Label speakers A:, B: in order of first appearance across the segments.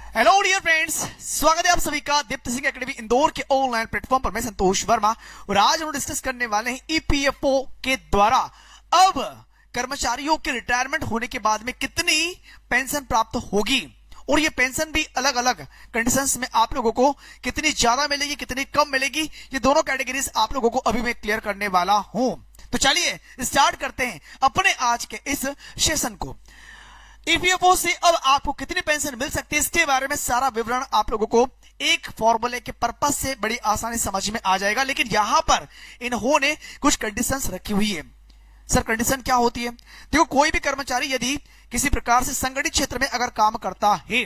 A: Hello dear friends, स्वागत है आप सभी का दीप्त सिंह एकेडमी इंदौर के ऑनलाइन प्लेटफॉर्म पर। मैं संतोष वर्मा और आज हम डिस्कस करने वाले हैं ईपीएफओ के द्वारा अब कर्मचारियों के रिटायरमेंट होने के बाद में कितनी पेंशन प्राप्त होगी और ये पेंशन भी अलग अलग कंडीशंस में आप लोगों को कितनी ज्यादा मिलेगी, कितनी कम मिलेगी, ये दोनों कैटेगरीज आप लोगों को अभी मैं क्लियर करने वाला हूं। तो चलिए स्टार्ट करते हैं अपने आज के इस सेशन को। ईपीएफओ से अब आपको कितनी पेंशन मिल सकती है, इसके बारे में सारा विवरण आप लोगों को एक फॉर्मूले के पर्पस से बड़ी आसानी समझ में आ जाएगा। लेकिन यहां पर इन्होंने कुछ कंडीशंस रखी हुई है। सर कंडीशन क्या होती है? देखो, कोई भी कर्मचारी यदि किसी प्रकार से संगठित क्षेत्र में अगर काम करता है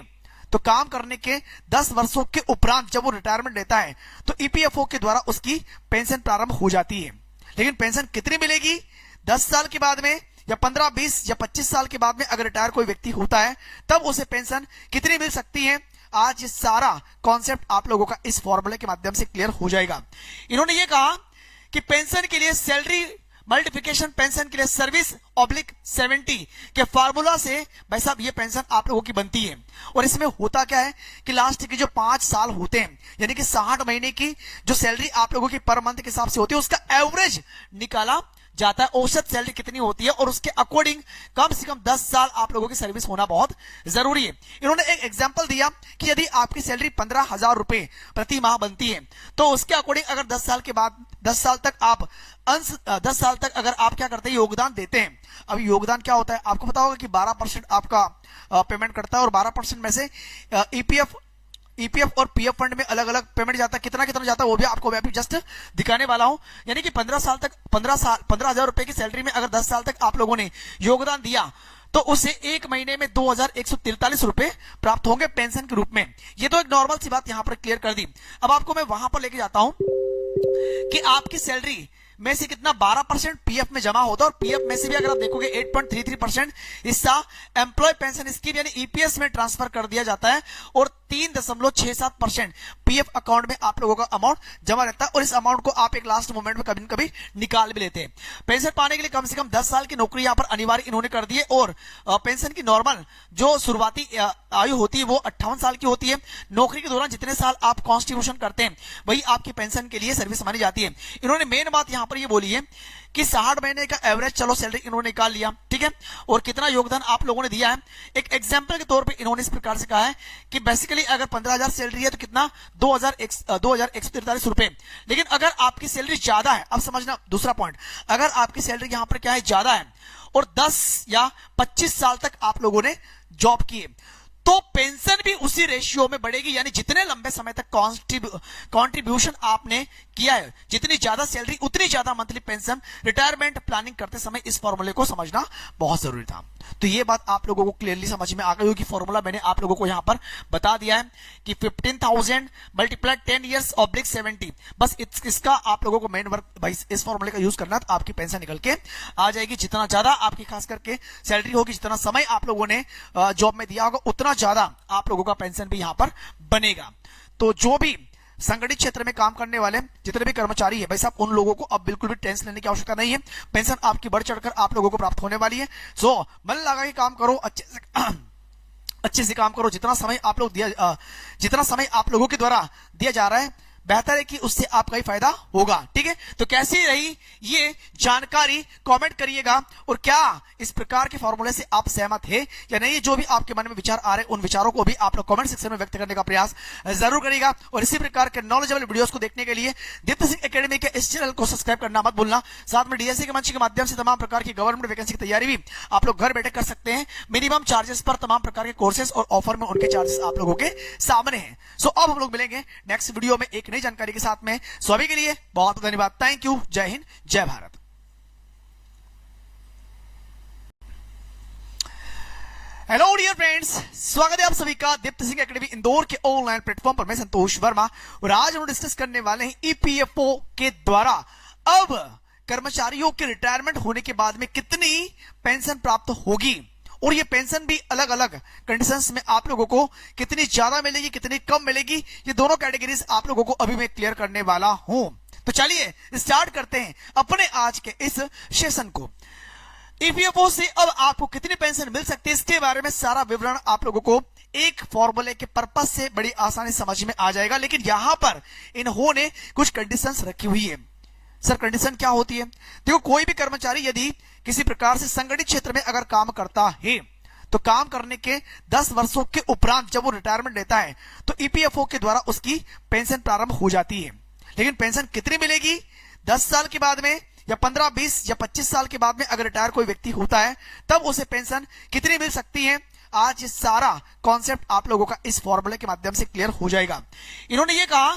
A: तो काम करने के 10 वर्षों के उपरांत जब वो रिटायरमेंट लेता है तो ईपीएफओ के द्वारा उसकी पेंशन प्रारंभ हो जाती है। लेकिन पेंशन कितनी मिलेगी? 10 साल के बाद में या 15, 20 या 25 साल के बाद में अगर रिटायर कोई व्यक्ति होता है तब उसे पेंशन कितनी मिल सकती है, आज ये सारा कॉन्सेप्ट आप लोगों का इस फॉर्मूले के माध्यम से क्लियर हो जाएगा। इन्होंने ये कहा कि पेंशन के लिए सैलरी मल्टीप्लिकेशन पेंशन के लिए सर्विस ऑब्लिक 70 के फार्मूला से भाई साहब ये पेंशन आप लोगों की बनती है। और इसमें होता क्या है कि लास्ट के जो 5 साल होते हैं यानी कि 60 महीने की जो सैलरी आप लोगों की पर मंथ के हिसाब से होती है उसका एवरेज निकाला जाता है, औसत सैलरी कितनी होती है और उसके अकॉर्डिंग कम से कम 10 साल आप लोगों की सर्विस होना बहुत जरूरी है। इन्होंने एक एग्जांपल दिया कि यदि आपकी सैलरी 15,000 रुपए प्रति माह बनती है तो उसके अकॉर्डिंग अगर 10 साल के बाद 10 साल तक आप 10 साल तक अगर आप क्या करते हैं, योगदान देते हैं। अब योगदान क्या होता है आपको पता होगा कि 12% आपका पेमेंट करता है और 12% में से ईपीएफ और पीएफ फंड में अलग अलग पेमेंट जाता है। कितना कितना जाता है वो भी आपको मैं अभी जस्ट दिखाने वाला हूं। यानी कि 15,000 रुपए की सैलरी में अगर 10 साल तक आप लोगों ने योगदान दिया तो उसे एक महीने में 2,143 रुपए प्राप्त होंगे पेंशन के रूप में। ये तो एक नॉर्मल सी बात यहां पर क्लियर कर दी। अब आपको मैं वहां पर लेके जाता हूं कि आपकी सैलरी में से कितना 12% पीएफ में जमा होता है और पीएफ में से भी अगर आप देखोगे 8.33% हिस्सा एम्प्लॉय पेंशन स्कीम यानी ईपीएस में ट्रांसफर कर दिया जाता है और 3.67% पीएफ अकाउंट में आप लोगों का अमाउंट जमा रहता है और इस अमाउंट को आप एक लास्ट मोमेंट में कभी न कभी निकाल भी लेते हैं। पेंशन पाने के लिए कम से कम 10 साल की नौकरी यहां पर अनिवार्य इन्होंने कर दी है और पेंशन की नॉर्मल जो शुरुआती आयु होती है वो 58 साल की होती है। नौकरी के दौरान जितने साल आप कॉन्स्टिट्यूशन करते हैं वही आपकी पेंशन के लिए सर्विस मानी जाती है। इन्होंने मेन बात यहां पर ये बोली है कि 60 महीने का एवरेज चलो सैलरी इन्होंने निकाल लिया, ठीक है, और कितना योगदान आप लोगों ने दिया है। एक एग्जांपल के तौर पे इन्होंने इस प्रकार से कहा है कि बेसिकली अगर 15,000 सैलरी है तो कितना 2,143 रुपए। लेकिन अगर आपकी सैलरी ज्यादा है, अब समझना दूसरा पॉइंट, अगर आपकी सैलरी यहां पर क्या है ज्यादा है और 10 या 25 साल तक आप लोगों ने जॉब की है तो पेंशन भी उसी रेशियो में बढ़ेगी। यानी जितने लंबे समय तक कॉन्ट्रीब्यूशन आपने किया है, जितनी ज्यादा सैलरी उतनी ज्यादा मंथली पेंशन। रिटायरमेंट प्लानिंग करते समय इस फॉर्मूले को समझना बहुत जरूरी था। तो ये बात आप लोगों को क्लियरली समझ में आ गई होगी। फॉर्मूला मैंने आप लोगों को यहां पर बता दिया है कि 15,000 मल्टीप्लाई 10 years ऑब्लिक 70, बस इसका आप लोगों को मेन वर्क भाई इस फॉर्मूले का यूज करना तो आपकी पेंशन निकल के आ जाएगी। जितना ज्यादा आपकी खास करके सैलरी होगी, जितना समय आप लोगों ने जॉब में दिया होगा उतना ज्यादा आप लोगों का पेंशन भी यहां पर बनेगा। तो जो भी संगठित क्षेत्र में काम करने वाले जितने भी कर्मचारी है भाई साहब उन लोगों को अब बिल्कुल भी टेंशन लेने की आवश्यकता नहीं है। पेंशन आपकी बढ़ चढ़कर आप लोगों को प्राप्त होने वाली है। सो मन लगा के काम करो, अच्छे से काम करो। जितना समय आप लोगों के द्वारा दिया जा रहा है बेहतर है कि उससे आपका ही फायदा होगा, ठीक है। तो कैसी रही ये जानकारी कमेंट करिएगा और क्या इस प्रकार के फॉर्मूले से आप सहमत है या नहीं। जो भी आपके मन में विचार आ रहे हैं उन विचारों को भी आप लोग कमेंट सेक्शन में व्यक्त करने का प्रयास जरूर करिएगा। और इसी प्रकार के नॉलेजेबल वीडियोस को देखने के लिए दीप्त सिंह एकेडमी के इस चैनल को सब्सक्राइब करना मत भूलना। साथ में डीएससी के मंच के माध्यम से तमाम प्रकार की गवर्नमेंट वैकेंसी की तैयारी भी आप लोग घर बैठे कर सकते हैं। मिनिमम चार्जेस पर तमाम प्रकार के कोर्सेज और ऑफर में उनके चार्जेस आप लोगों के सामने हैं। सो अब हम लोग मिलेंगे नेक्स्ट वीडियो में एक नई जानकारी के साथ में। सभी के लिए बहुत धन्यवाद। Thank you. जय हिंद, जय भारत। हेलो डियर फ्रेंड्स, स्वागत है आप सभी का दीप्त सिंह एकेडमी इंदौर के ऑनलाइन प्लेटफॉर्म पर। मैं संतोष वर्मा और आज हम डिस्कस करने वाले हैं ईपीएफओ के द्वारा अब कर्मचारियों के रिटायरमेंट होने के बाद में कितनी पेंशन प्राप्त होगी और ये पेंशन भी अलग अलग कंडीशंस में आप लोगों को कितनी ज्यादा मिलेगी, कितनी कम मिलेगी, ये दोनों कैटेगरीज आप लोगों को अभी मैं क्लियर करने वाला हूं। तो चलिए स्टार्ट करते हैं अपने आज के इस सेशन को। ईपीएफओ से अब आपको कितनी पेंशन मिल सकती है, इसके बारे में सारा विवरण आप लोगों को एक फॉर्मूले के पर्पस से बड़ी आसानी समझ में आ जाएगा। लेकिन यहां पर इन्होंने कुछ कंडीशंस रखी हुई है। सर कंडीशन क्या होती है? देखो, कोई भी कर्मचारी यदि किसी प्रकार से संगठित क्षेत्र में अगर काम करता है तो काम करने के 10 वर्षों के उपरांत जब वो रिटायरमेंट लेता है तो ईपीएफओ के द्वारा उसकी पेंशन प्रारंभ हो जाती है। लेकिन पेंशन कितनी मिलेगी? 10 साल के बाद में, या 15, 20 या 25 साल के बाद में अगर रिटायर कोई व्यक्ति होता है तब उसे पेंशन कितनी मिल सकती है? आज ये सारा कॉन्सेप्ट आप लोगों का इस फॉर्मूले के माध्यम से क्लियर हो जाएगा। इन्होंने ये कहा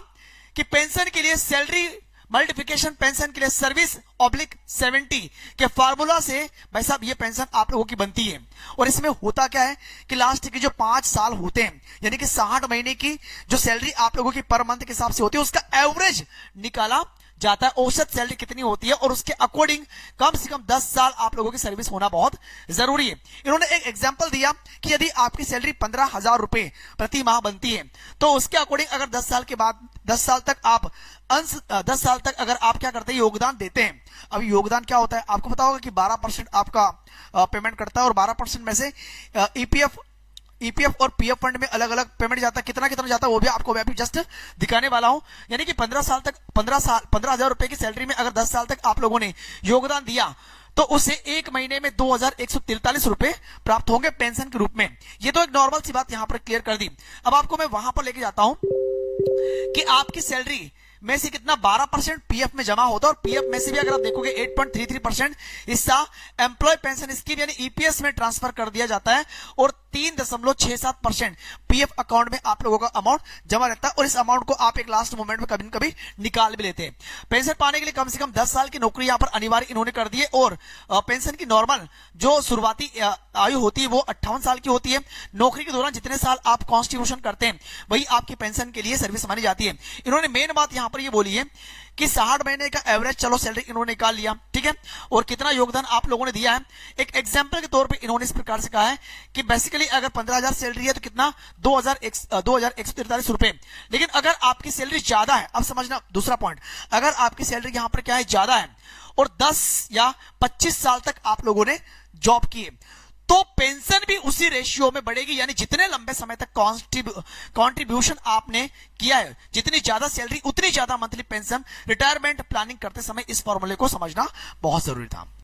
A: कि पेंशन के लिए सैलरी मल्टीप्लिकेशन पेंशन के लिए सर्विस ऑब्लिक 70 के फार्मूला से भाई साहब ये पेंशन आप लोगों की बनती है। और इसमें होता क्या है कि लास्ट के जो 5 साल होते हैं, यानी कि 60 महीने की जो सैलरी आप लोगों की पर मंथ के हिसाब से होती है, उसका एवरेज निकाला जाता है, औसत सैलरी कितनी होती है, और उसके अकॉर्डिंग कम से कम 10 साल आप लोगों की सर्विस होना बहुत जरूरी है। इन्होंने एक एग्जांपल दिया कि यदि आपकी सैलरी 15,000 रुपए प्रति माह बनती है तो उसके अकॉर्डिंग अगर 10 साल के बाद 10 साल तक आप 10 साल तक अगर आप क्या करते हैं, योगदान देते हैं। अब योगदान क्या होता है आपको पता होगा कि 12% आपका पेमेंट करता है, और 12% में से ईपीएफ और पीएफ फंड में अलग अलग पेमेंट जाता है। कितना कितना जाता है वो भी आपको मैं अभी जस्ट दिखाने वाला हूं। यानी कि 15,000 रुपए की सैलरी में अगर 10 साल तक आप लोगों ने योगदान दिया तो उसे एक महीने में 2,143 रुपए प्राप्त होंगे पेंशन के रूप में। ये तो एक नॉर्मल सी बात यहां पर क्लियर कर दी। अब आपको मैं वहां पर लेके जाता हूं कि आपकी सैलरी में से कितना 12% पीएफ में जमा होता है, और पीएफ में से भी अगर आप देखोगे 8.33% हिस्सा एम्प्लॉय पेंशन स्कीम यानी ईपीएस में ट्रांसफर कर दिया जाता है, और 3.67% पीएफ अकाउंट में आप लोगों का अमाउंट जमा रहता है, और इस अमाउंट को आप एक लास्ट मोमेंट में कभी न कभी निकाल भी लेते हैं। पेंशन पाने के लिए कम से कम 10 साल की नौकरी यहां पर अनिवार्य इन्होंने कर दी है, और पेंशन की नॉर्मल जो शुरुआती आयु होती है वो 58 साल की होती है। नौकरी के दौरान जितने साल आप कॉन्स्टिट्यूशन करते हैं वही आपकी पेंशन के लिए सर्विस मानी जाती है। इन्होंने मेन बात यहां पर ये बोली है कि 60 महीने का एवरेज चलो सैलरी इन्होंने निकाल लिया, ठीक है, और कितना योगदान आप लोगों ने दिया है। एक एग्जांपल के तौर पे इन्होंने इस प्रकार से कहा है कि बेसिकली अगर 15,000 सैलरी है तो कितना 2,143 रुपए। लेकिन अगर आपकी सैलरी ज्यादा है, अब समझना दूसरा पॉइंट, अगर आपकी सैलरी यहां पर क्या है ज्यादा है और 10 या 25 साल तक आप लोगों ने जॉब की है तो पेंशन भी उसी रेशियो में बढ़ेगी। यानी जितने लंबे समय तक कंट्रीब्यूशन आपने किया है, जितनी ज्यादा सैलरी उतनी ज्यादा मंथली पेंशन। रिटायरमेंट प्लानिंग करते समय इस फॉर्मूले को समझना बहुत जरूरी था।